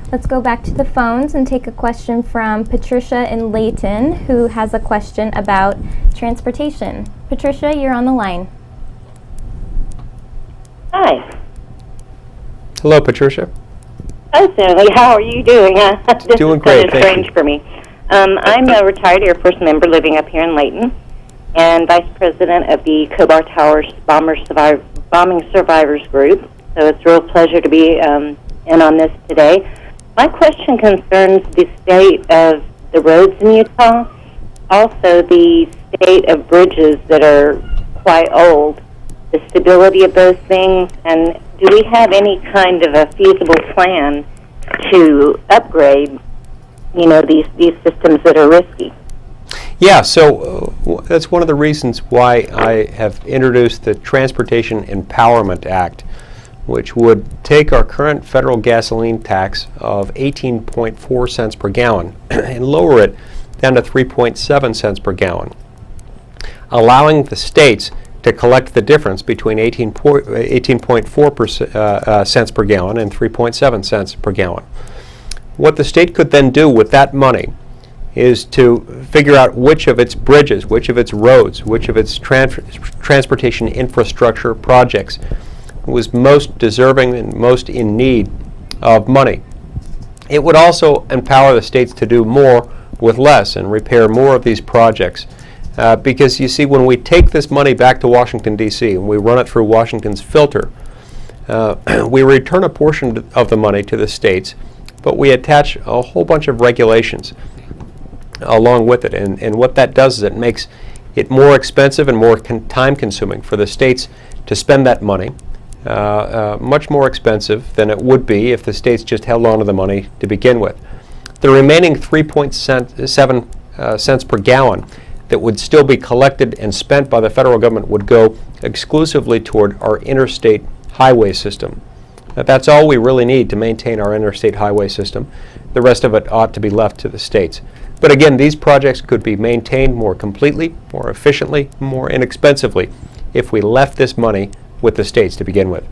Let's go back to the phones and take a question from Patricia in Layton, who has a question about transportation. Patricia, you're on the line. Hi. Hello, Patricia. Hi, Stanley. How are you doing? This Doing is great, kind of strange you. for me. I'm a retired Air Force member living up here in Layton and vice president of the Khobar Towers Bombing Survivors Group. So it's a real pleasure to be in on this today. My question concerns the state of the roads in Utah, also the state of bridges that are quite old, the stability of those things, and do we have any kind of a feasible plan to upgrade, these systems that are risky? Yeah, so that's one of the reasons why I have introduced the Transportation Empowerment Act, which would take our current federal gasoline tax of 18.4 cents per gallon and lower it down to 3.7 cents per gallon, allowing the states to collect the difference between 18.4 cents per gallon and 3.7 cents per gallon. What the state could then do with that money is to figure out which of its bridges, which of its roads, which of its transportation infrastructure projects was most deserving and most in need of money. It would also empower the states to do more with less and repair more of these projects. Because you see, when we take this money back to Washington, D.C., and we run it through Washington's filter, we return a portion of the money to the states, but we attach a whole bunch of regulations along with it. And what that does is it makes it more expensive and more time-consuming for the states to spend that money. Much more expensive than it would be if the states just held on to the money to begin with. The remaining 3.7 cents per gallon that would still be collected and spent by the federal government would go exclusively toward our interstate highway system. That's all we really need to maintain our interstate highway system. The rest of it ought to be left to the states. But again, these projects could be maintained more completely, more efficiently, more inexpensively if we left this money with the states to begin with.